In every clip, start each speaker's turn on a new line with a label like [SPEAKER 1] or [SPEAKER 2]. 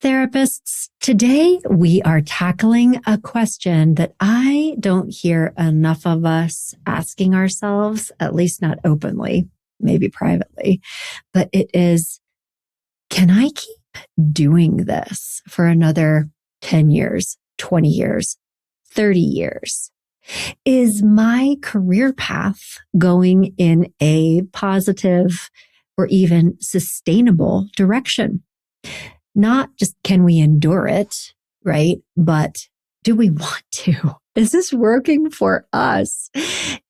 [SPEAKER 1] Therapists, today we are tackling a question that I don't hear enough of us asking ourselves, at least not openly, maybe privately, but it is, can I keep doing this for another 10 years, 20 years, 30 years? Is my career path going in a positive or even sustainable direction? Not just can we endure it, right? But do we want to? Is this working for us?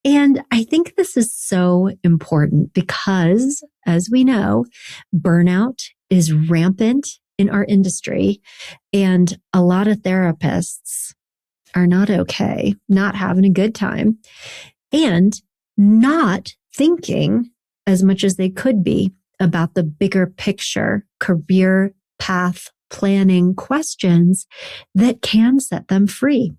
[SPEAKER 1] And I think this is so important because, as we know, burnout is rampant in our industry, and a lot of therapists are not okay, not having a good time, and not thinking as much as they could be about the bigger picture, career path planning questions that can set them free.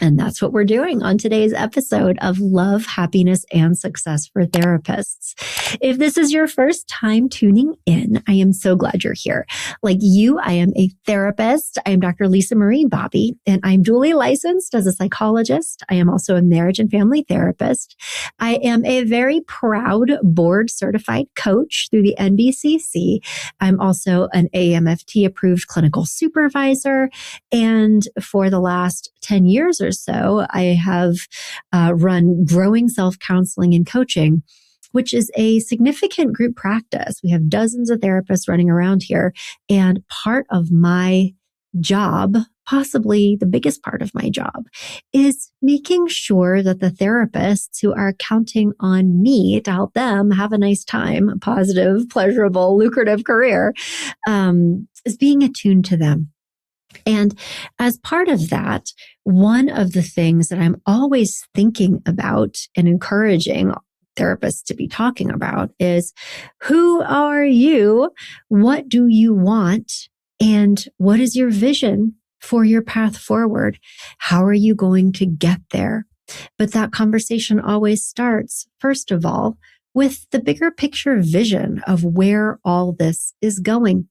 [SPEAKER 1] And that's what we're doing on today's episode of Love, Happiness, and Success for Therapists. If this is your first time tuning in, I am so glad you're here. Like you, I am a therapist. I am Dr. Lisa Marie Bobby, and I'm dually licensed as a psychologist. I am also a marriage and family therapist. I am a very proud board certified coach through the NBCC. I'm also an AMFT approved clinical supervisor. And for the last 10 years or so, I have run Growing Self-Counseling and Coaching, which is a significant group practice. We have dozens of therapists running around here. And part of my job, possibly the biggest part of my job, is making sure that the therapists who are counting on me to help them have a nice time, a positive, pleasurable, lucrative career, is being attuned to them. And as part of that, one of the things that I'm always thinking about and encouraging therapists to be talking about is, who are you? What do you want? And what is your vision for your path forward? How are you going to get there? But that conversation always starts, first of all, with the bigger picture vision of where all this is going.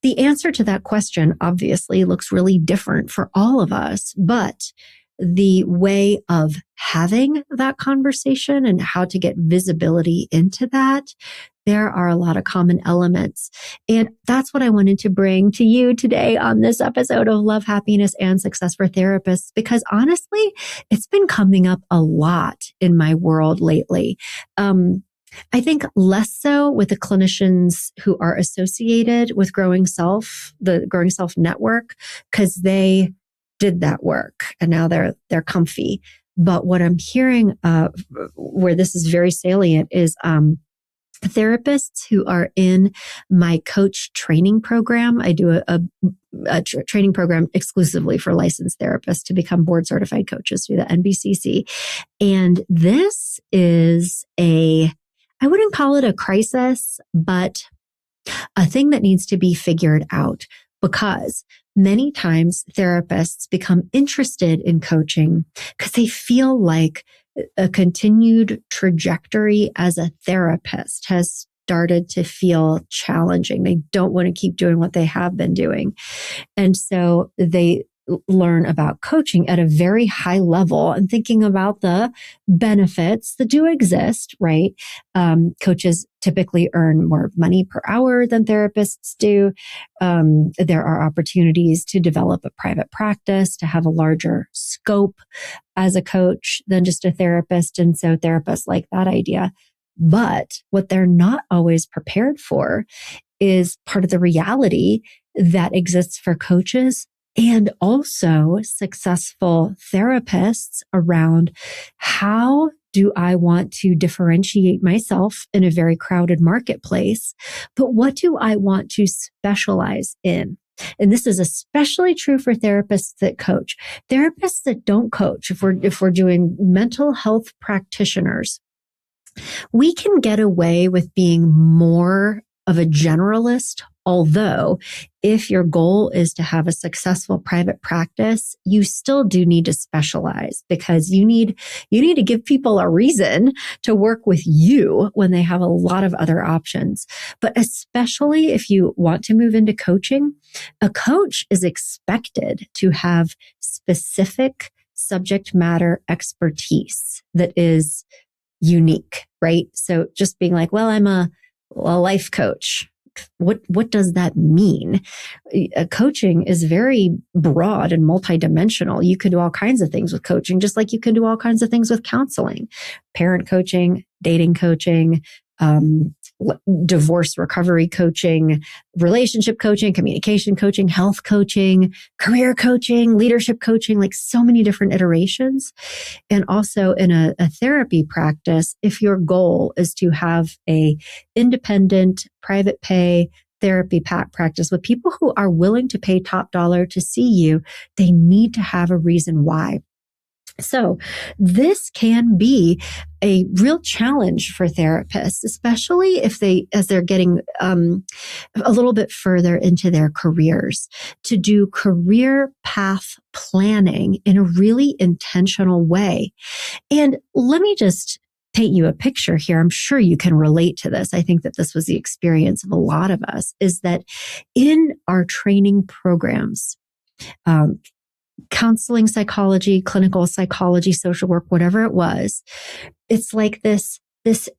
[SPEAKER 1] The answer to that question obviously looks really different for all of us, but the way of having that conversation and how to get visibility into that, there are a lot of common elements. And that's what I wanted to bring to you today on this episode of Love, Happiness, and Success for Therapists, because honestly, it's been coming up a lot in my world lately. I think less so with the clinicians who are associated with Growing Self, the Growing Self network, because they did that work and now they're comfy. But what I'm hearing where this is very salient is therapists who are in my coach training program. I do a training program exclusively for licensed therapists to become board certified coaches through the NBCC. And this is I wouldn't call it a crisis, but a thing that needs to be figured out, because many times therapists become interested in coaching because they feel like a continued trajectory as a therapist has started to feel challenging. They don't want to keep doing what they have been doing. And so they learn about coaching at a very high level and thinking about the benefits that do exist, right? Coaches typically earn more money per hour than therapists do. There are opportunities to develop a private practice, to have a larger scope as a coach than just a therapist. And so therapists like that idea. But what they're not always prepared for is part of the reality that exists for coaches and also successful therapists around, how do I want to differentiate myself in a very crowded marketplace? But what do I want to specialize in? And this is especially true for therapists that coach. Therapists that don't coach, if we're doing mental health practitioners, we can get away with being more of a generalist. Although if your goal is to have a successful private practice, you still do need to specialize, because you need to give people a reason to work with you when they have a lot of other options. But especially if you want to move into coaching, a coach is expected to have specific subject matter expertise that is unique, right? So just being like, well, I'm a life coach. What does that mean? Coaching is very broad and multidimensional. You can do all kinds of things with coaching, just like you can do all kinds of things with counseling, parent coaching, dating coaching, divorce recovery coaching, relationship coaching, communication coaching, health coaching, career coaching, leadership coaching, like so many different iterations. And also in a therapy practice, if your goal is to have a independent, private pay therapy practice with people who are willing to pay top dollar to see you, they need to have a reason why. So this can be a real challenge for therapists, especially as they're getting a little bit further into their careers, to do career path planning in a really intentional way. And let me just paint you a picture here. I'm sure you can relate to this. I think that this was the experience of a lot of us, is that in our training programs, counseling psychology, clinical psychology, social work, whatever it was, it's like this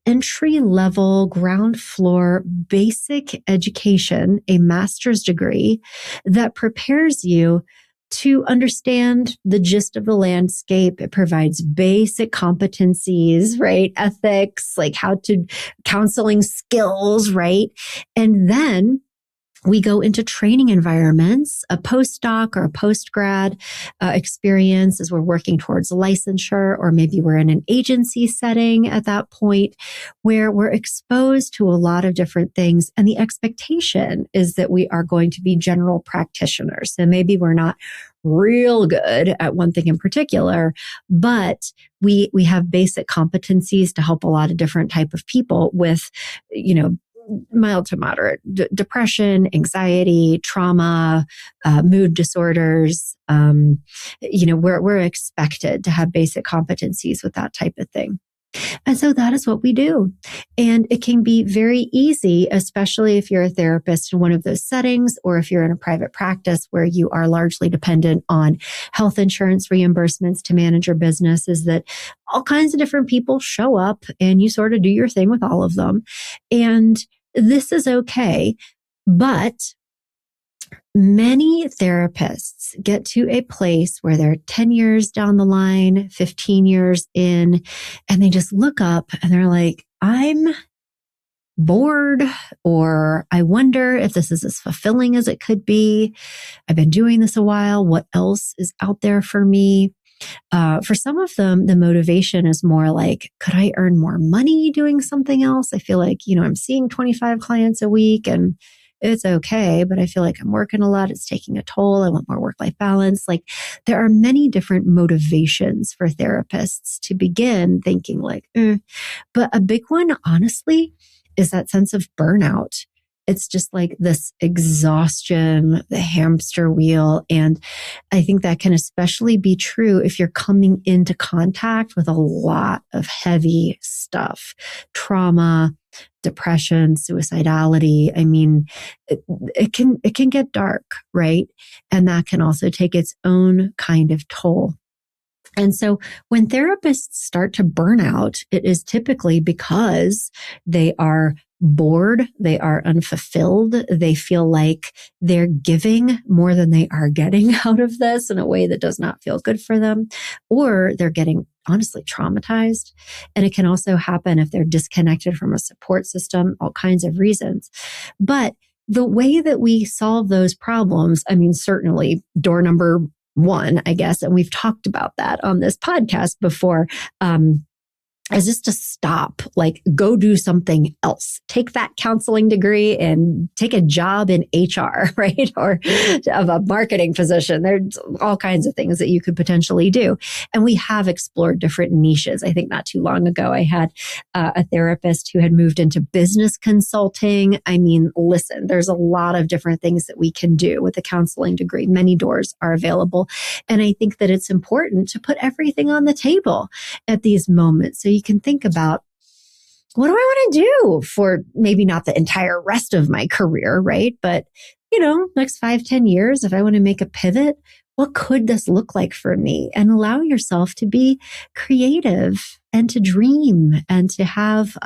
[SPEAKER 1] entry level, ground floor, basic education, a master's degree that prepares you to understand the gist of the landscape. It provides basic competencies, right? Ethics, like counseling skills, right? And then we go into training environments, a postdoc or a postgrad experience as we're working towards licensure, or maybe we're in an agency setting at that point where we're exposed to a lot of different things. And the expectation is that we are going to be general practitioners. So maybe we're not real good at one thing in particular, but we have basic competencies to help a lot of different type of people with, mild to moderate depression, anxiety, trauma, mood disorders. We're expected to have basic competencies with that type of thing. And so that is what we do. And it can be very easy, especially if you're a therapist in one of those settings, or if you're in a private practice where you are largely dependent on health insurance reimbursements to manage your business, is that all kinds of different people show up and you sort of do your thing with all of them. And this is okay. But many therapists get to a place where they're 10 years down the line, 15 years in, and they just look up and they're like, I'm bored, or I wonder if this is as fulfilling as it could be. I've been doing this a while. What else is out there for me? For some of them, the motivation is more like, could I earn more money doing something else? I feel like, I'm seeing 25 clients a week and it's okay, but I feel like I'm working a lot. It's taking a toll. I want more work-life balance. Like, there are many different motivations for therapists to begin thinking like, But a big one, honestly, is that sense of burnout. It's just like this exhaustion, the hamster wheel. And I think that can especially be true if you're coming into contact with a lot of heavy stuff, trauma, depression, suicidality. I mean, it can get dark, right? And that can also take its own kind of toll. And so when therapists start to burn out, it is typically because they are bored, they are unfulfilled, they feel like they're giving more than they are getting out of this in a way that does not feel good for them, or they're getting honestly traumatized. And it can also happen if they're disconnected from a support system, all kinds of reasons. But the way that we solve those problems, I mean, certainly door number one, I guess, and we've talked about that on this podcast before, is just to stop, like go do something else. Take that counseling degree and take a job in HR, right? Or of a marketing position. There's all kinds of things that you could potentially do. And we have explored different niches. I think not too long ago, I had a therapist who had moved into business consulting. I mean, listen, there's a lot of different things that we can do with a counseling degree. Many doors are available. And I think that it's important to put everything on the table at these moments. So you can think about, what do I want to do for maybe not the entire rest of my career, right? But, next 5-10 years, if I want to make a pivot, what could this look like for me? And allow yourself to be creative and to dream and to have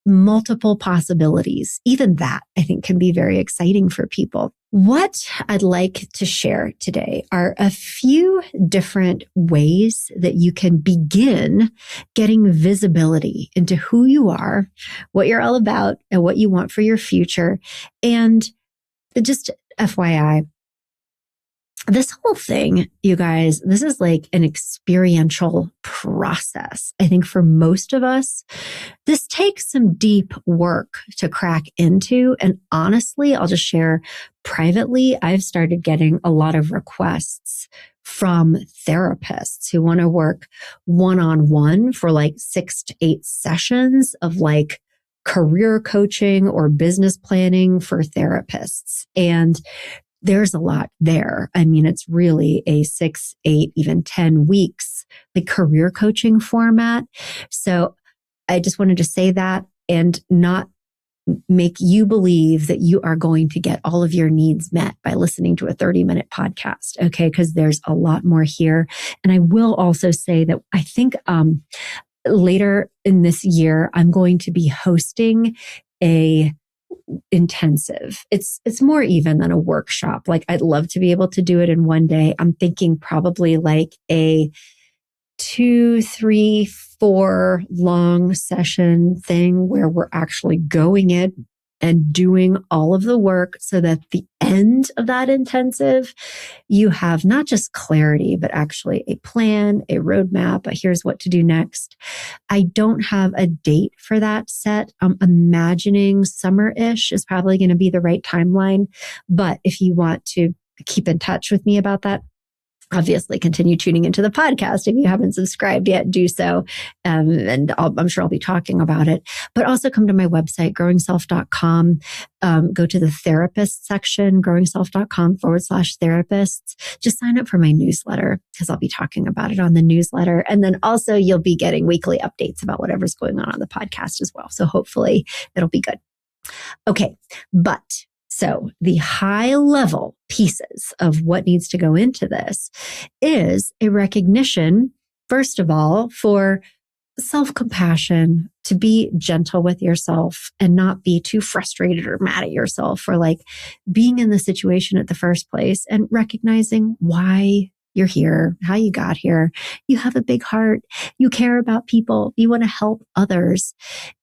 [SPEAKER 1] multiple possibilities. Even that, I think, can be very exciting for people. What I'd like to share today are a few different ways that you can begin getting visibility into who you are, what you're all about, and what you want for your future. And just FYI, this whole thing, you guys, this is like an experiential process. I think for most of us, this takes some deep work to crack into. And honestly, I'll just share privately, I've started getting a lot of requests from therapists who want to work one-on-one for like 6 to 8 sessions of like career coaching or business planning for therapists. And there's a lot there. I mean, it's really a 6, 8, even 10 weeks, like career coaching format. So I just wanted to say that and not make you believe that you are going to get all of your needs met by listening to a 30-minute podcast. Okay. Because there's a lot more here. And I will also say that I think, later in this year, I'm going to be hosting a intensive. It's more even than a workshop. Like I'd love to be able to do it in one day. I'm thinking probably like a 2, 3, 4 long session thing where we're actually going in and doing all of the work so that at the end of that intensive, you have not just clarity, but actually a plan, a roadmap, but here's what to do next. I don't have a date for that set. I'm imagining summer-ish is probably going to be the right timeline. But if you want to keep in touch with me about that, obviously continue tuning into the podcast. If you haven't subscribed yet, do so. And I'm sure I'll be talking about it, but also come to my website, growingself.com. Go to the therapist section, growingself.com/therapists. Just sign up for my newsletter because I'll be talking about it on the newsletter. And then also you'll be getting weekly updates about whatever's going on the podcast as well. So hopefully it'll be good. Okay. So the high level pieces of what needs to go into this is a recognition, first of all, for self-compassion, to be gentle with yourself and not be too frustrated or mad at yourself for like being in the situation at the first place, and recognizing why you're here, how you got here. You have a big heart. You care about people. You want to help others,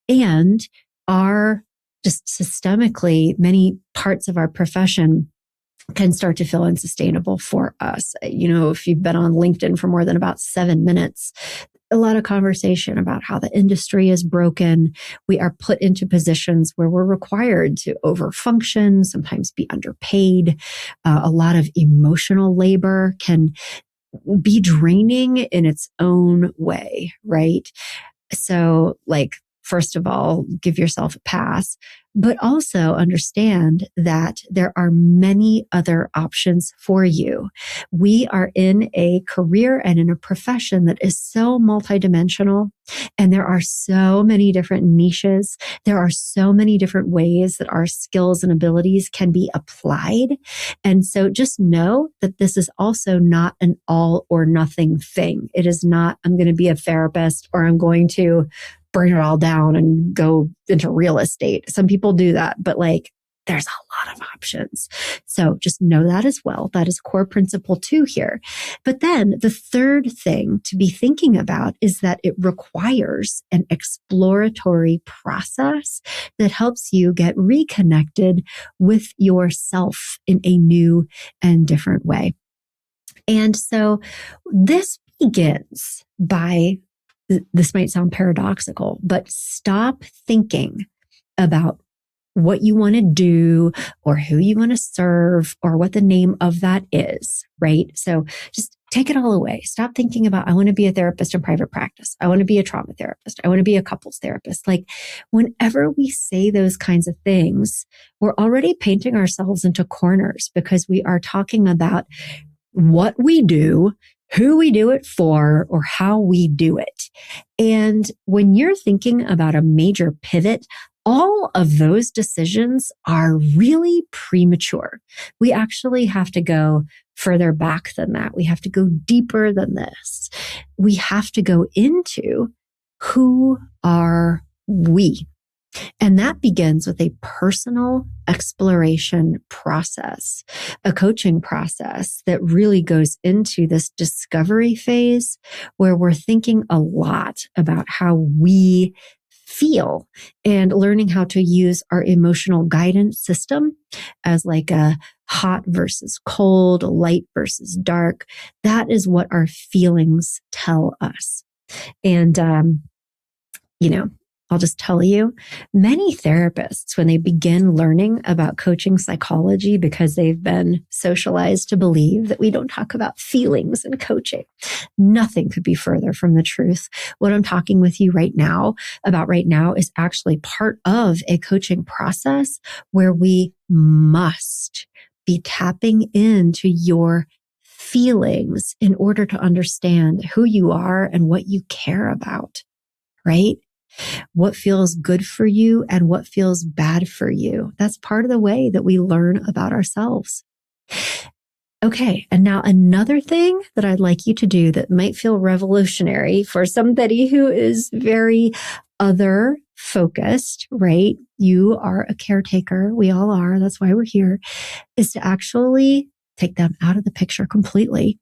[SPEAKER 1] and are just systemically, many parts of our profession can start to feel unsustainable for us. If you've been on LinkedIn for more than about 7 minutes, a lot of conversation about how the industry is broken. We are put into positions where we're required to overfunction, sometimes be underpaid. A lot of emotional labor can be draining in its own way, right? So first of all, give yourself a pass, but also understand that there are many other options for you. We are in a career and in a profession that is so multidimensional, and there are so many different niches. There are so many different ways that our skills and abilities can be applied. And so just know that this is also not an all or nothing thing. It is not, I'm going to be a therapist or I'm going to burn it all down and go into real estate. Some people do that, but there's a lot of options. So just know that as well. That is core principle 2 here. But then the third thing to be thinking about is that it requires an exploratory process that helps you get reconnected with yourself in a new and different way. And so this begins by this might sound paradoxical, but stop thinking about what you want to do or who you want to serve or what the name of that is, right? So just take it all away. Stop thinking about, I want to be a therapist in private practice. I want to be a trauma therapist. I want to be a couples therapist. Like whenever we say those kinds of things, we're already painting ourselves into corners because we are talking about what we do, who we do it for, or how we do it. And when you're thinking about a major pivot, all of those decisions are really premature. We actually have to go further back than that. We have to go deeper than this. We have to go into who are we? And that begins with a personal exploration process, a coaching process that really goes into this discovery phase where we're thinking a lot about how we feel and learning how to use our emotional guidance system as like a hot versus cold, light versus dark. That is what our feelings tell us. And, I'll just tell you, many therapists, when they begin learning about coaching psychology, because they've been socialized to believe that we don't talk about feelings in coaching, nothing could be further from the truth. What I'm talking with you about right now is actually part of a coaching process where we must be tapping into your feelings in order to understand who you are and what you care about, right? What feels good for you and what feels bad for you. That's part of the way that we learn about ourselves. Okay. And now another thing that I'd like you to do that might feel revolutionary for somebody who is very other focused, right? You are a caretaker. We all are. That's why we're here, is to actually take them out of the picture completely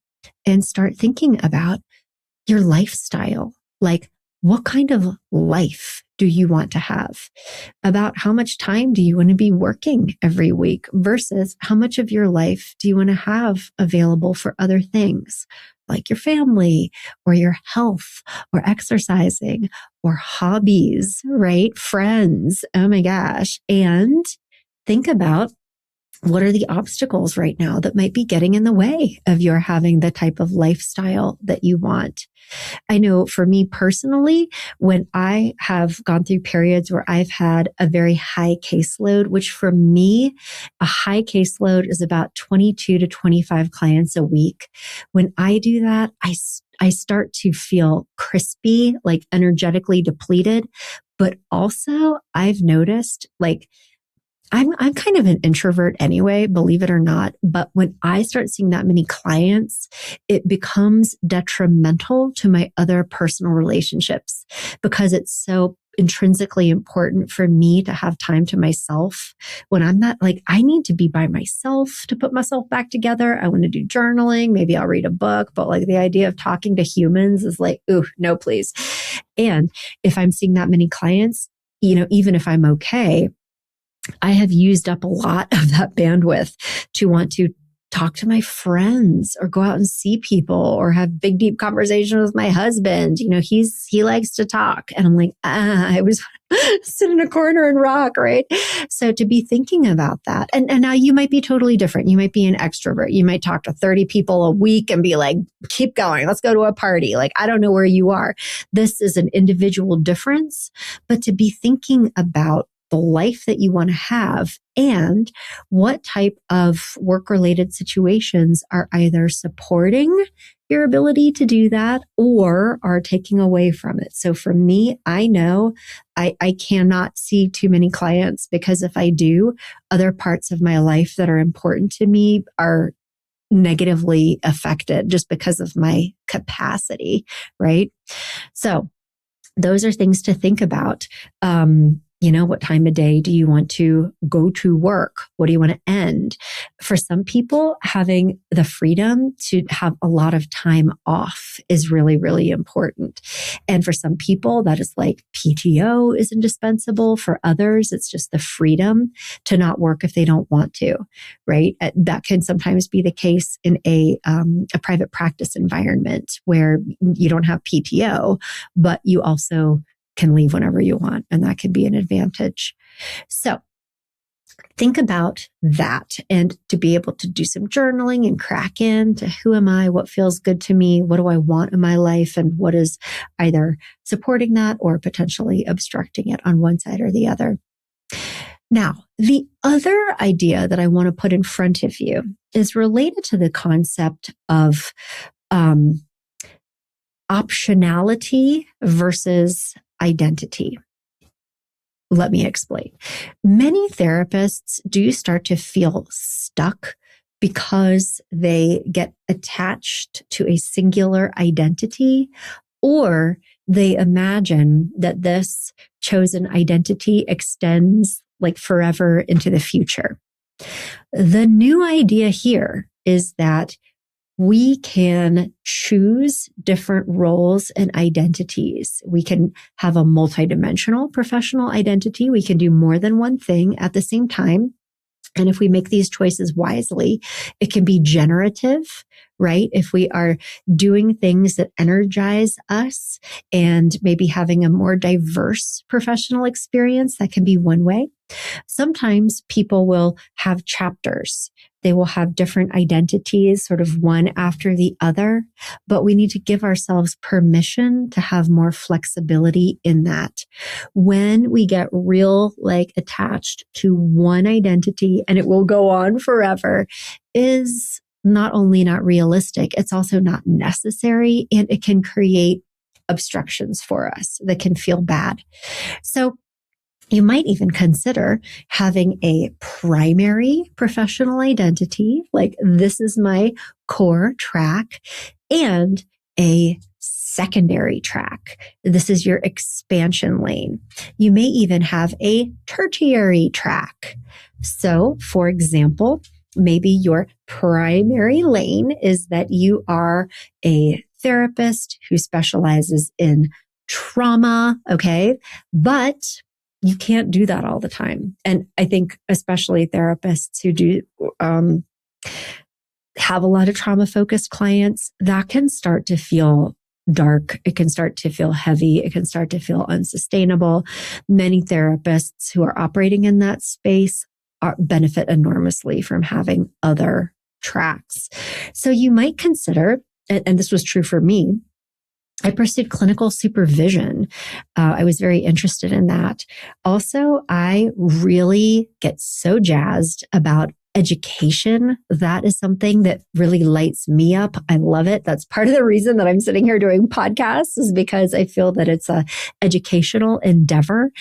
[SPEAKER 1] and start thinking about your lifestyle. Like, what kind of life do you want to have? About how much time do you want to be working every week versus how much of your life do you want to have available for other things like your family or your health or exercising or hobbies, right? Friends. Oh my gosh. And think about what are the obstacles right now that might be getting in the way of your having the type of lifestyle that you want? I know for me personally, when I have gone through periods where I've had a very high caseload, which for me, a high caseload is about 22 to 25 clients a week. When I do that, I start to feel crispy, like energetically depleted. But also I've noticed like I'm kind of an introvert anyway, believe it or not. But when I start seeing that many clients, it becomes detrimental to my other personal relationships because it's so intrinsically important for me to have time to myself when I'm not like, I need to be by myself to put myself back together. I want to do journaling. Maybe I'll read a book, but like the idea of talking to humans is like, ooh, no, please. And if I'm seeing that many clients, even if I'm okay, I have used up a lot of that bandwidth to want to talk to my friends or go out and see people or have big, deep conversations with my husband. He likes to talk. And I'm like, I was sit in a corner and rock, right? So to be thinking about that. And now you might be totally different. You might be an extrovert. You might talk to 30 people a week and be like, keep going. Let's go to a party. Like, I don't know where you are. This is an individual difference, but to be thinking about the life that you want to have and what type of work-related situations are either supporting your ability to do that or are taking away from it. So for me, I know I cannot see too many clients because if I do, other parts of my life that are important to me are negatively affected just because of my capacity, right? So those are things to think about. What time of day do you want to go to work? What do you want to end? For some people, having the freedom to have a lot of time off is really, really important. And for some people, that is like PTO is indispensable. For others, it's just the freedom to not work if they don't want to, right? That can sometimes be the case in a private practice environment where you don't have PTO, but you also can leave whenever you want. And that can be an advantage. So think about that, and to be able to do some journaling and crack into who am I? What feels good to me? What do I want in my life? And what is either supporting that or potentially obstructing it on one side or the other. Now, the other idea that I want to put in front of you is related to the concept of optionality versus identity. Let me explain. Many therapists do start to feel stuck because they get attached to a singular identity, or they imagine that this chosen identity extends like forever into the future. The new idea here is that we can choose different roles and identities. We can have a multidimensional professional identity. We can do more than one thing at the same time. And if we make these choices wisely, it can be generative, right? If we are doing things that energize us and maybe having a more diverse professional experience, that can be one way. Sometimes people will have chapters. They will have different identities, sort of one after the other, but we need to give ourselves permission to have more flexibility in that. When we get real, attached to one identity and it will go on forever, is not only not realistic, it's also not necessary, and it can create obstructions for us that can feel bad. So you might even consider having a primary professional identity, like this is my core track, and a secondary track. This is your expansion lane. You may even have a tertiary track. So, for example, maybe your primary lane is that you are a therapist who specializes in trauma, okay? But you can't do that all the time. And I think especially therapists who do have a lot of trauma-focused clients, that can start to feel dark. It can start to feel heavy. It can start to feel unsustainable. Many therapists who are operating in that space benefit enormously from having other tracks. So you might consider, and this was true for me, I pursued clinical supervision. I was very interested in that. Also, I really get so jazzed about education. That is something that really lights me up. I love it. That's part of the reason that I'm sitting here doing podcasts, is because I feel that it's a educational endeavor.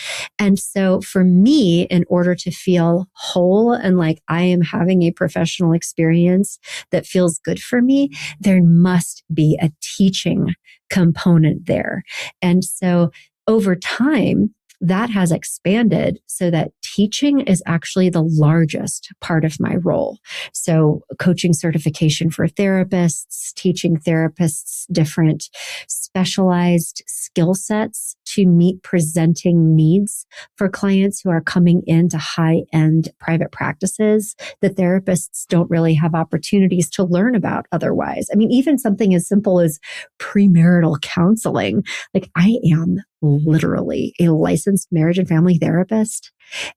[SPEAKER 1] And so for me, in order to feel whole and like I am having a professional experience that feels good for me, there must be a teaching component there. And so over time, that has expanded so that teaching is actually the largest part of my role. So coaching certification for therapists, teaching therapists different specialized skill sets to meet presenting needs for clients who are coming into high-end private practices that therapists don't really have opportunities to learn about otherwise. I mean, even something as simple as premarital counseling. Like, I am literally a licensed marriage and family therapist.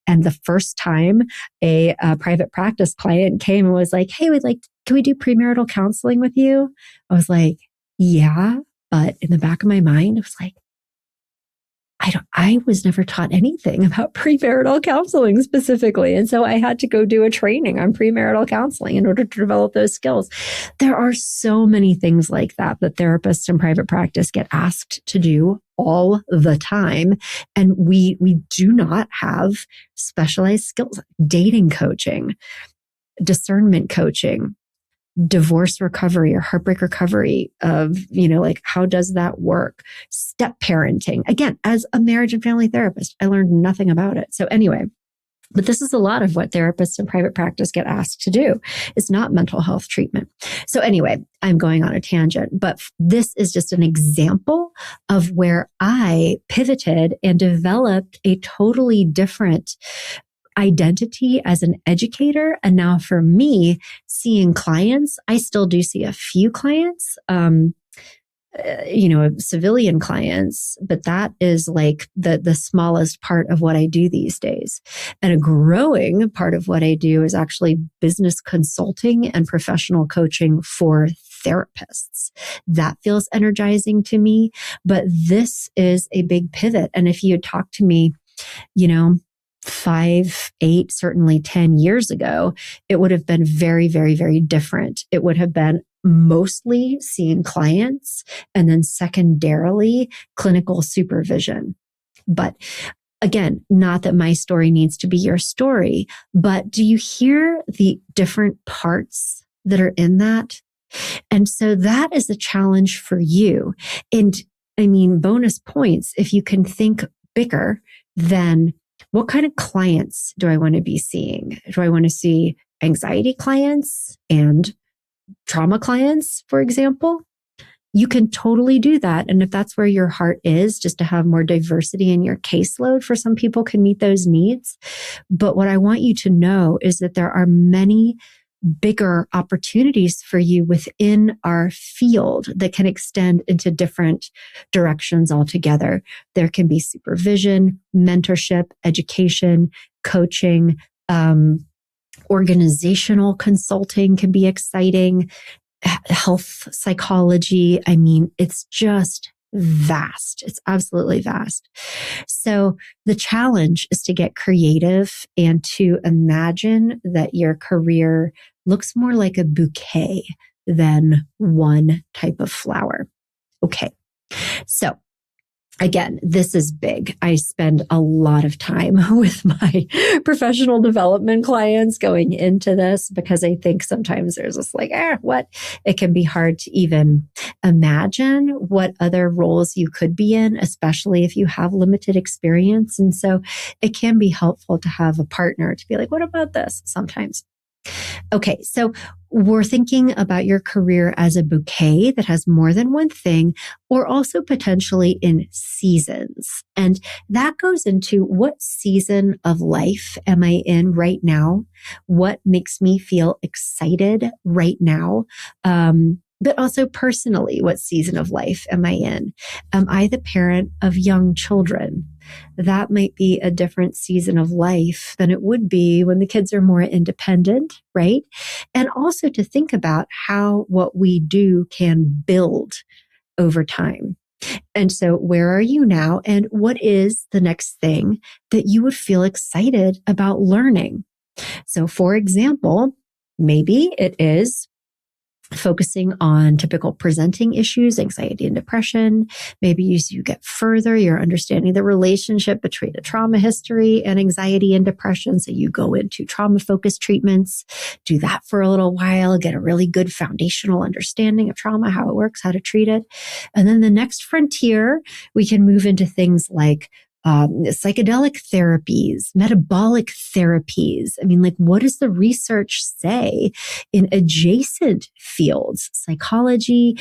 [SPEAKER 1] And the first time a private practice client came and was like, hey, can we do premarital counseling with you? I was like, yeah. But in the back of my mind, it was like, I was never taught anything about premarital counseling specifically. And so I had to go do a training on premarital counseling in order to develop those skills. There are so many things like that therapists in private practice get asked to do all the time. And we do not have specialized skills, dating coaching, discernment coaching, divorce recovery or heartbreak recovery of, like how does that work? Step parenting. Again, as a marriage and family therapist, I learned nothing about it. So anyway, but this is a lot of what therapists in private practice get asked to do. It's not mental health treatment. So anyway, I'm going on a tangent, but this is just an example of where I pivoted and developed a totally different identity as an educator. And now for me, seeing clients, I still do see a few clients, civilian clients, but that is like the smallest part of what I do these days. And a growing part of what I do is actually business consulting and professional coaching for therapists. That feels energizing to me, but this is a big pivot. And if you had talked to me, 5, 8, certainly 10 years ago, it would have been very, very, very different. It would have been mostly seeing clients and then secondarily clinical supervision. But again, not that my story needs to be your story, but do you hear the different parts that are in that? And so that is a challenge for you. And I mean, bonus points, if you can think bigger than what kind of clients do I want to be seeing? Do I want to see anxiety clients and trauma clients, for example? You can totally do that. And if that's where your heart is, just to have more diversity in your caseload, for some people can meet those needs. But what I want you to know is that there are many bigger opportunities for you within our field that can extend into different directions altogether. There can be supervision, mentorship, education, coaching, organizational consulting can be exciting, health psychology. I mean, it's just vast. It's absolutely vast. So the challenge is to get creative and to imagine that your career looks more like a bouquet than one type of flower. Okay. So again, this is big. I spend a lot of time with my professional development clients going into this because I think sometimes there's this like, what? It can be hard to even imagine what other roles you could be in, especially if you have limited experience. And so it can be helpful to have a partner to be like, what about this sometimes? Okay, so we're thinking about your career as a bouquet that has more than one thing, or also potentially in seasons. And that goes into what season of life am I in right now? What makes me feel excited right now? But also personally, what season of life am I in? Am I the parent of young children? That might be a different season of life than it would be when the kids are more independent, right? And also to think about how what we do can build over time. And so where are you now? And what is the next thing that you would feel excited about learning? So for example, maybe it is focusing on typical presenting issues, anxiety and depression. Maybe as you get further, you're understanding the relationship between a trauma history and anxiety and depression. So you go into trauma-focused treatments, do that for a little while, get a really good foundational understanding of trauma, how it works, how to treat it. And then the next frontier, we can move into things like psychedelic therapies, metabolic therapies. I mean, like, what does the research say in adjacent fields? Psychology,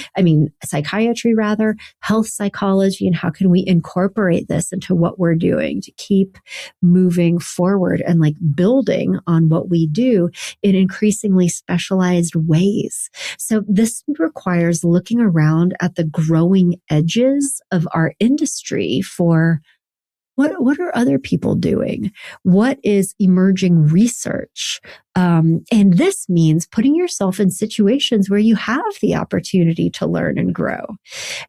[SPEAKER 1] psychiatry rather, health psychology, and how can we incorporate this into what we're doing to keep moving forward and like building on what we do in increasingly specialized ways. So this requires looking around at the growing edges of our industry for what are other people doing? What is emerging research? And this means putting yourself in situations where you have the opportunity to learn and grow.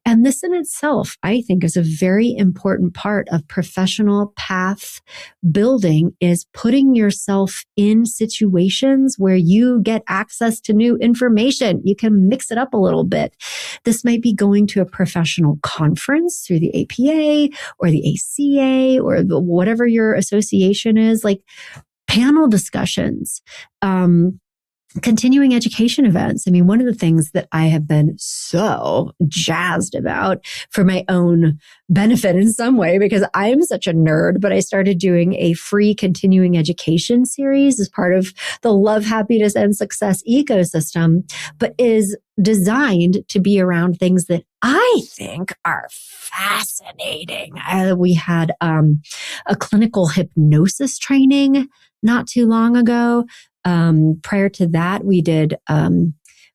[SPEAKER 1] And this in itself, I think, is a very important part of professional path building, is putting yourself in situations where you get access to new information. You can mix it up a little bit. This might be going to a professional conference through the APA or the ACA or whatever your association is, like panel discussions, continuing education events. I mean, one of the things that I have been so jazzed about for my own benefit in some way, because I'm such a nerd, but I started doing a free continuing education series as part of the Love, Happiness, and Success ecosystem, but is designed to be around things that I think are fascinating. We had a clinical hypnosis training not too long ago. Prior to that, we did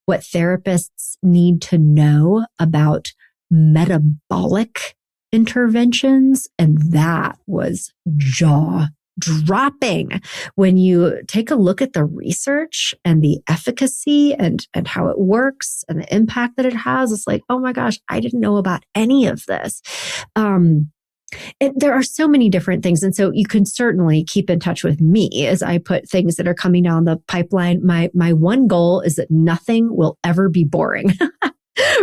[SPEAKER 1] what therapists need to know about metabolic interventions. And that was jaw dropping when you take a look at the research and the efficacy and how it works and the impact that it has. It's like, oh my gosh, I didn't know about any of this. There are so many different things. And so you can certainly keep in touch with me as I put things that are coming down the pipeline. My one goal is that nothing will ever be boring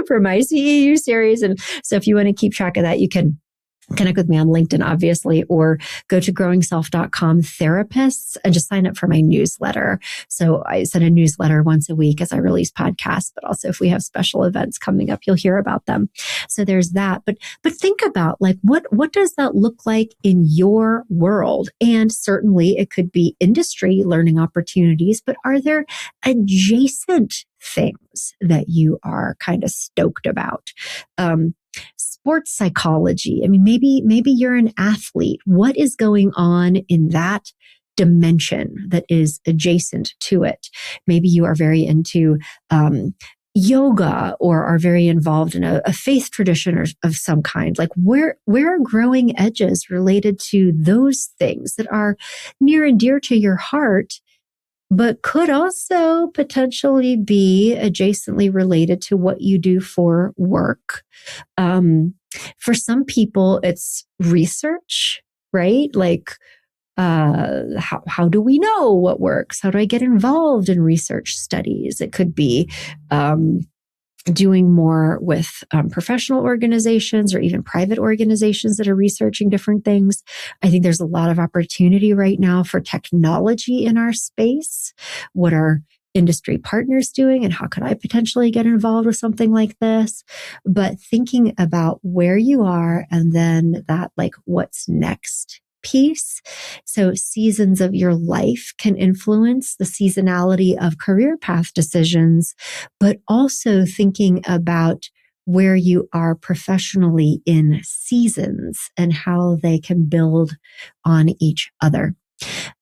[SPEAKER 1] for my CEU series. And so if you want to keep track of that, you can connect with me on LinkedIn, obviously, or go to growingself.com therapists and just sign up for my newsletter. So I send a newsletter once a week as I release podcasts, but also if we have special events coming up, you'll hear about them. So there's that. But think about like, what does that look like in your world? And certainly it could be industry learning opportunities, but are there adjacent things that you are kind of stoked about? Sports psychology. I mean, maybe you're an athlete. What is going on in that dimension that is adjacent to it? Maybe you are very into yoga or are very involved in a faith tradition of some kind. Like where are growing edges related to those things that are near and dear to your heart, but could also potentially be adjacently related to what you do for work? For some people, it's research, right? Like, how do we know what works? How do I get involved in research studies? It could be, doing more with professional organizations or even private organizations that are researching different things. I think there's a lot of opportunity right now for technology in our space. What are industry partners doing and how could I potentially get involved with something like this? But thinking about where you are and then that like what's next piece. So seasons of your life can influence the seasonality of career path decisions, but also thinking about where you are professionally in seasons and how they can build on each other.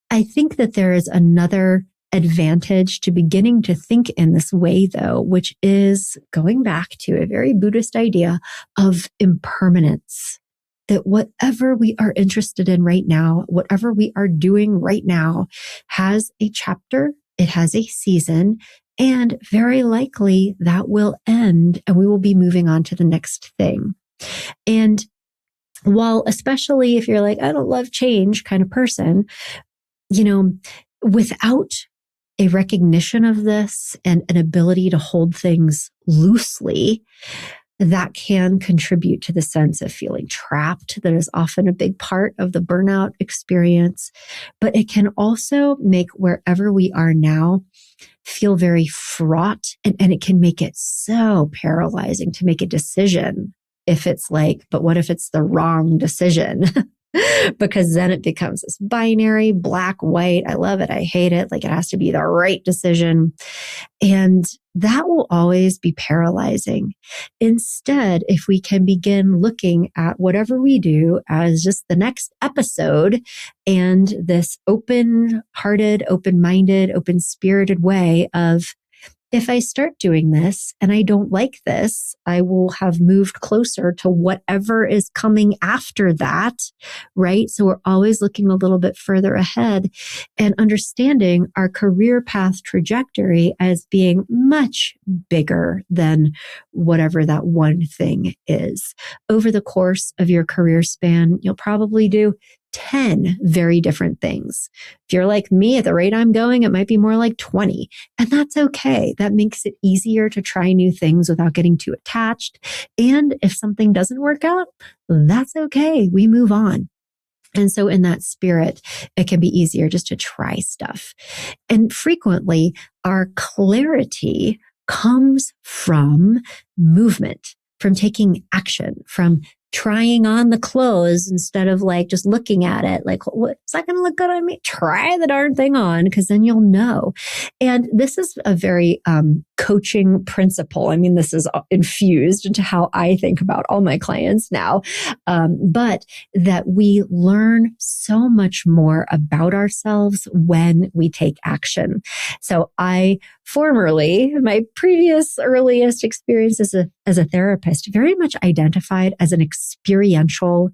[SPEAKER 1] I think that there is another advantage to beginning to think in this way, though, which is going back to a very Buddhist idea of impermanence. That whatever we are interested in right now, whatever we are doing right now has a chapter, it has a season, and very likely that will end and we will be moving on to the next thing. And while, especially if you're like, I don't love change kind of person, without a recognition of this and an ability to hold things loosely, that can contribute to the sense of feeling trapped. That is often a big part of the burnout experience, but it can also make wherever we are now feel very fraught. And it can make it so paralyzing to make a decision if it's like, but what if it's the wrong decision? Because then it becomes this binary, black, white. I love it. I hate it. Like it has to be the right decision. And that will always be paralyzing. Instead, if we can begin looking at whatever we do as just the next episode and this open-hearted, open-minded, open-spirited way of, if I start doing this and I don't like this, I will have moved closer to whatever is coming after that, right? So we're always looking a little bit further ahead and understanding our career path trajectory as being much bigger than whatever that one thing is. Over the course of your career span, you'll probably do 10 very different things. If you're like me, at the rate I'm going, it might be more like 20. And that's okay. That makes it easier to try new things without getting too attached. And if something doesn't work out, that's okay. We move on. And so in that spirit, it can be easier just to try stuff. And frequently, our clarity comes from movement, from taking action, from trying on the clothes instead of like just looking at it like, what, is that going to look good on me? Try the darn thing on, because then you'll know. And this is a very coaching principle. I mean, this is infused into how I think about all my clients now. But that we learn so much more about ourselves when we take action. So I formerly, my previous earliest experience as a therapist, very much identified as an experiential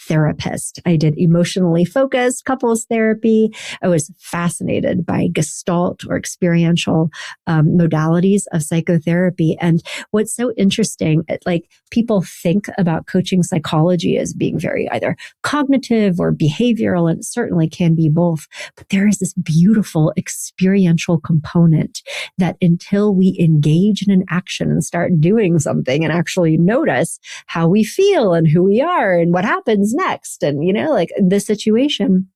[SPEAKER 1] therapist. I did emotionally focused couples therapy. I was fascinated by Gestalt or experiential modalities of psychotherapy. And what's so interesting, like people think about coaching psychology as being very either cognitive or behavioral, and it certainly can be both. But there is this beautiful experiential component that until we engage in an action and start doing something and actually notice how we feel and who we are and what happens next. And, like the situation,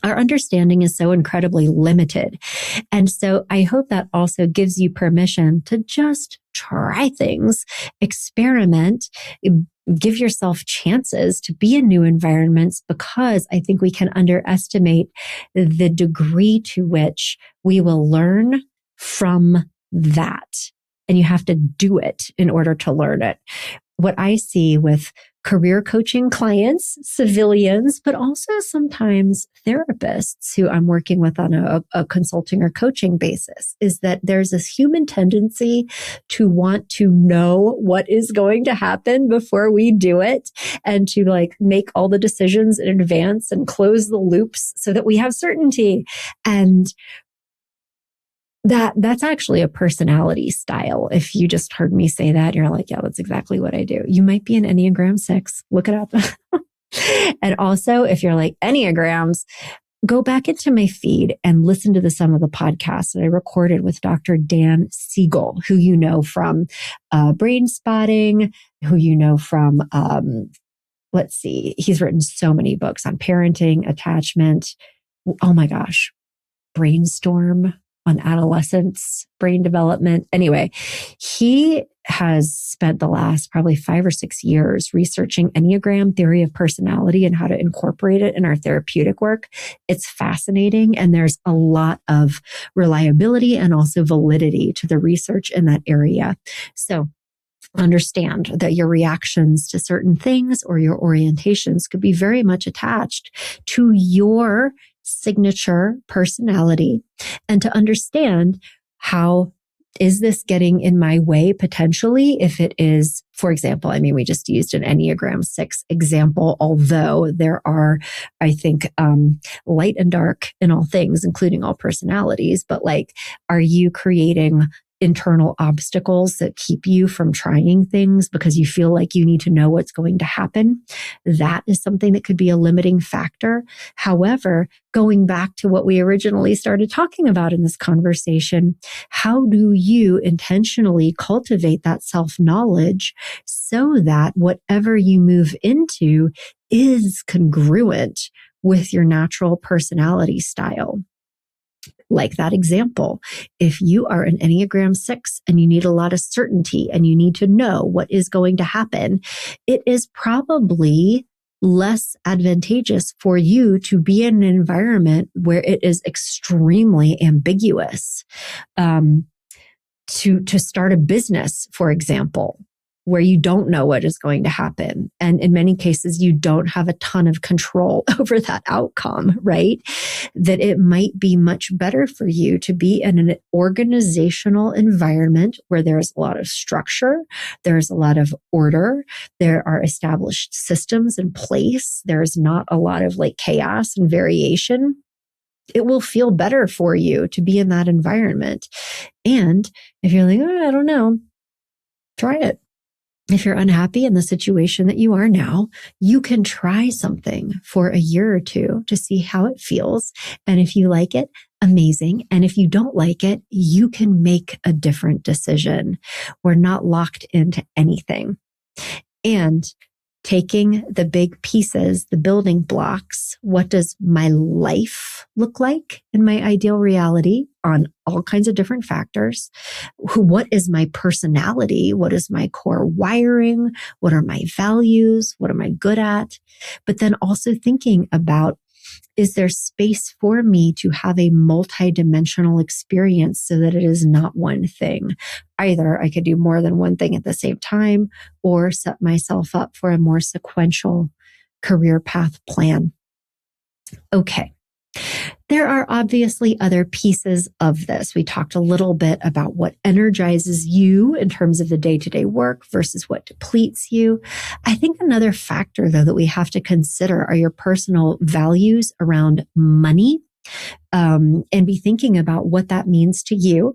[SPEAKER 1] our understanding is so incredibly limited. And so I hope that also gives you permission to just try things, experiment, give yourself chances to be in new environments, because I think we can underestimate the degree to which we will learn from that. And you have to do it in order to learn it. What I see with career coaching clients, civilians, but also sometimes therapists who I'm working with on a consulting or coaching basis, is that there's this human tendency to want to know what is going to happen before we do it, and to like make all the decisions in advance and close the loops so that we have certainty. And that's actually a personality style. If you just heard me say that, you're like, yeah, that's exactly what I do. You might be an Enneagram 6. Look it up. And also, if you're like Enneagrams, go back into my feed and listen to some of the podcasts that I recorded with Dr. Dan Siegel, who you know from Brain Spotting, who you know from, let's see, he's written so many books on parenting, attachment. Oh my gosh, Brainstorm on adolescence, brain development. Anyway, he has spent the last probably 5 or 6 years researching Enneagram theory of personality and how to incorporate it in our therapeutic work. It's fascinating. And there's a lot of reliability and also validity to the research in that area. So understand that your reactions to certain things or your orientations could be very much attached to your signature personality, and to understand how is this getting in my way potentially. If it is, for example, I mean, we just used an Enneagram 6 example, although there are, I think, light and dark in all things, including all personalities. But like, are you creating internal obstacles that keep you from trying things because you feel like you need to know what's going to happen? That is something that could be a limiting factor. However, going back to what we originally started talking about in this conversation, how do you intentionally cultivate that self-knowledge so that whatever you move into is congruent with your natural personality style? Like that example, if you are an Enneagram 6 and you need a lot of certainty and you need to know what is going to happen, it is probably less advantageous for you to be in an environment where it is extremely ambiguous. To start a business, for example, where you don't know what is going to happen. And in many cases, you don't have a ton of control over that outcome, right? That it might be much better for you to be in an organizational environment where there's a lot of structure, there's a lot of order, there are established systems in place, there's not a lot of like chaos and variation. It will feel better for you to be in that environment. And if you're like, oh, I don't know, try it. If you're unhappy in the situation that you are now, you can try something for a year or two to see how it feels. And if you like it, amazing. And if you don't like it, you can make a different decision. We're not locked into anything. And taking the big pieces, the building blocks. What does my life look like in my ideal reality on all kinds of different factors? What is my personality? What is my core wiring? What are my values? What am I good at? But then also thinking about, is there space for me to have a multidimensional experience so that it is not one thing? Either I could do more than one thing at the same time or set myself up for a more sequential career path plan. Okay. There are obviously other pieces of this. We talked a little bit about what energizes you in terms of the day-to-day work versus what depletes you. I think another factor, though, that we have to consider are your personal values around money, and be thinking about what that means to you.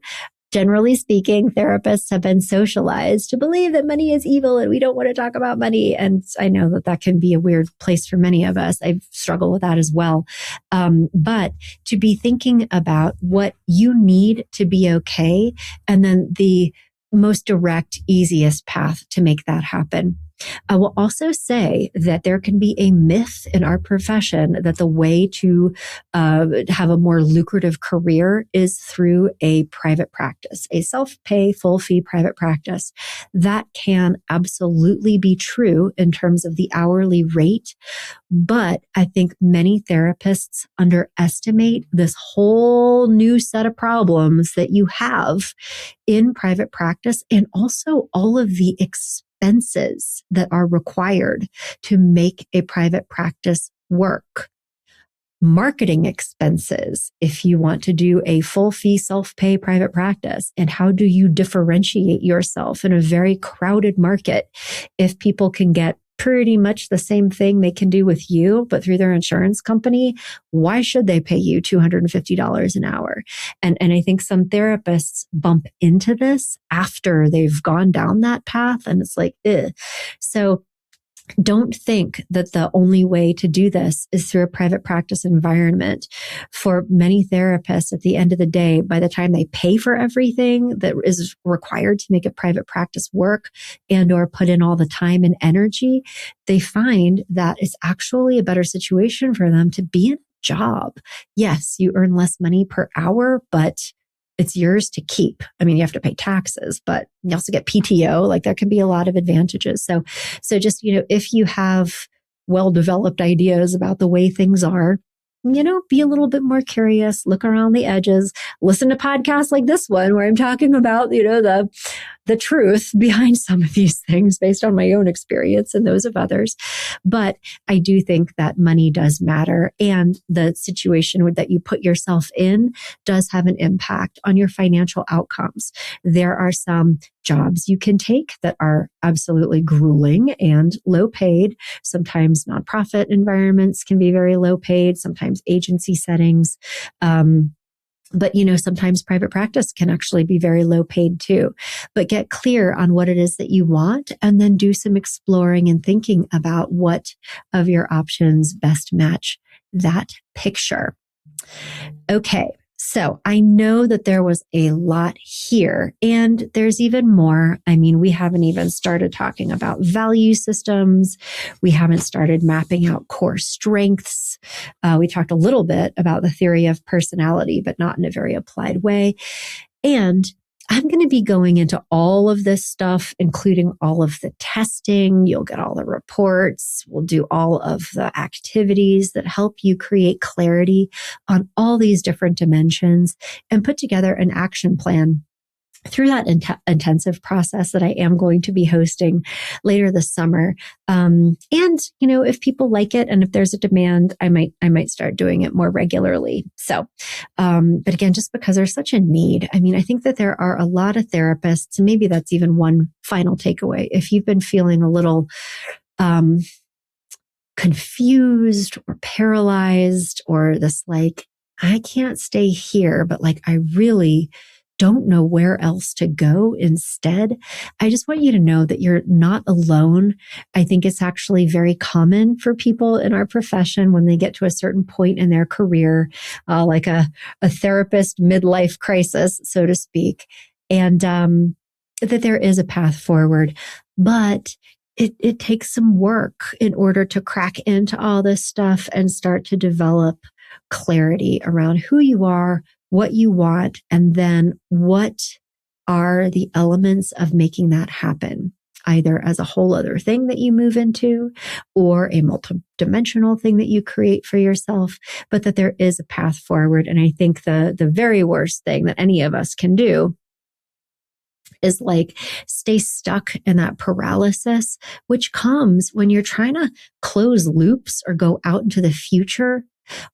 [SPEAKER 1] Generally speaking, therapists have been socialized to believe that money is evil and we don't want to talk about money. And I know that that can be a weird place for many of us. I struggle with that as well. But to be thinking about what you need to be okay, and then the most direct, easiest path to make that happen. I will also say that there can be a myth in our profession that the way to have a more lucrative career is through a private practice, a self-pay, full-fee private practice. That can absolutely be true in terms of the hourly rate, but I think many therapists underestimate this whole new set of problems that you have in private practice, and also all of the expenses that are required to make a private practice work. Marketing expenses, if you want to do a full fee, self-pay private practice, and how do you differentiate yourself in a very crowded market if people can get pretty much the same thing they can do with you, but through their insurance company? Why should they pay you $250 an hour? And I think some therapists bump into this after they've gone down that path, and it's like, ugh. So don't think that the only way to do this is through a private practice environment. For many therapists, at the end of the day, by the time they pay for everything that is required to make a private practice work and or put in all the time and energy, they find that it's actually a better situation for them to be in a job. Yes, you earn less money per hour, but it's yours to keep. I mean, you have to pay taxes, but you also get PTO. Like, there can be a lot of advantages. So just, if you have well-developed ideas about the way things are, be a little bit more curious, look around the edges, listen to podcasts like this one where I'm talking about, the truth behind some of these things based on my own experience and those of others. But I do think that money does matter, and the situation that you put yourself in does have an impact on your financial outcomes. There are some jobs you can take that are absolutely grueling and low paid. Sometimes nonprofit environments can be very low paid, sometimes agency settings. But, sometimes private practice can actually be very low paid too. But get clear on what it is that you want, and then do some exploring and thinking about what of your options best match that picture. Okay. So I know that there was a lot here, and there's even more. I mean, we haven't even started talking about value systems. We haven't started mapping out core strengths. We talked a little bit about the theory of personality, but not in a very applied way. And I'm going to be going into all of this stuff, including all of the testing. You'll get all the reports. We'll do all of the activities that help you create clarity on all these different dimensions and put together an action plan through that intensive process that I am going to be hosting later this summer. And, if people like it and if there's a demand, I might start doing it more regularly. So, but again, just because there's such a need, I think that there are a lot of therapists, and maybe that's even one final takeaway. If you've been feeling a little, confused or paralyzed, or this, like, I can't stay here, but like, I really don't know where else to go instead, I just want you to know that you're not alone. I think it's actually very common for people in our profession when they get to a certain point in their career, like a therapist midlife crisis, so to speak, and that there is a path forward. But it takes some work in order to crack into all this stuff and start to develop clarity around who you are, what you want, and then what are the elements of making that happen, either as a whole other thing that you move into or a multidimensional thing that you create for yourself, but that there is a path forward. And I think the very worst thing that any of us can do is like stay stuck in that paralysis, which comes when you're trying to close loops or go out into the future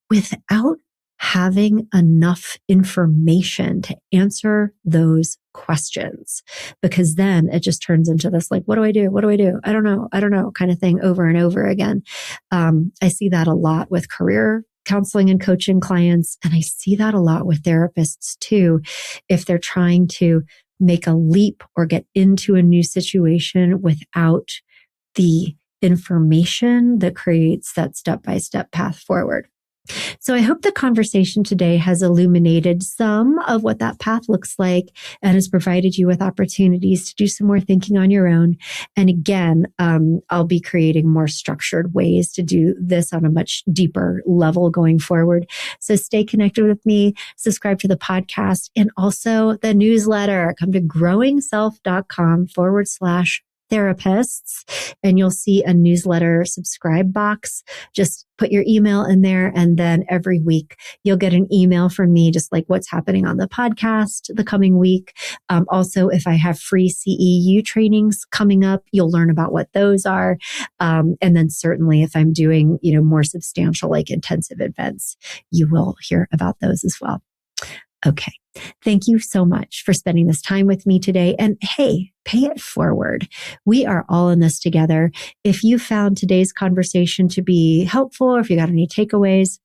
[SPEAKER 1] without having enough information to answer those questions. Because then it just turns into this like, what do I do? What do I do? I don't know kind of thing over and over again. I see that a lot with career counseling and coaching clients. And I see that a lot with therapists too. If they're trying to make a leap or get into a new situation without the information that creates that step-by-step path forward. So I hope the conversation today has illuminated some of what that path looks like and has provided you with opportunities to do some more thinking on your own. And again, I'll be creating more structured ways to do this on a much deeper level going forward. So stay connected with me, subscribe to the podcast, and also the newsletter. Come to growingself.com/therapists, and you'll see a newsletter subscribe box. Just put your email in there, and then every week you'll get an email from me, just like what's happening on the podcast the coming week. Also, if I have free CEU trainings coming up, you'll learn about what those are. And then certainly if I'm doing, more substantial, like intensive events, you will hear about those as well. Okay. Thank you so much for spending this time with me today. And hey, pay it forward. We are all in this together. If you found today's conversation to be helpful, or if you got any takeaways,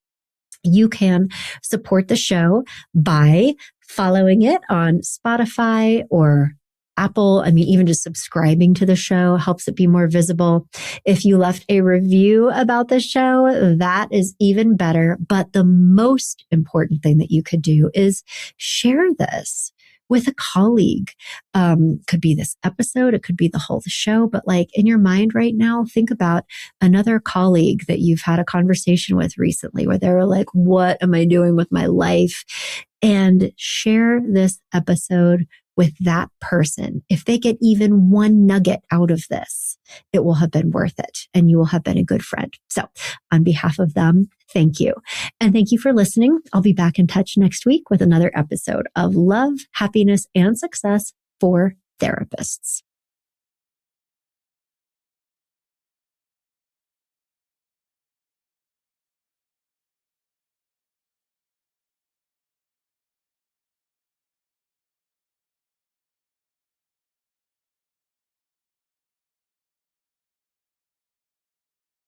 [SPEAKER 1] you can support the show by following it on Spotify or Apple. Even just subscribing to the show helps it be more visible. If you left a review about the show, that is even better. But the most important thing that you could do is share this with a colleague. Could be this episode, it could be the whole show, but like in your mind right now, think about another colleague that you've had a conversation with recently where they were like, what am I doing with my life? And share this episode with that person. If they get even one nugget out of this, it will have been worth it and you will have been a good friend. So on behalf of them, thank you. And thank you for listening. I'll be back in touch next week with another episode of Love, Happiness, and Success for Therapists.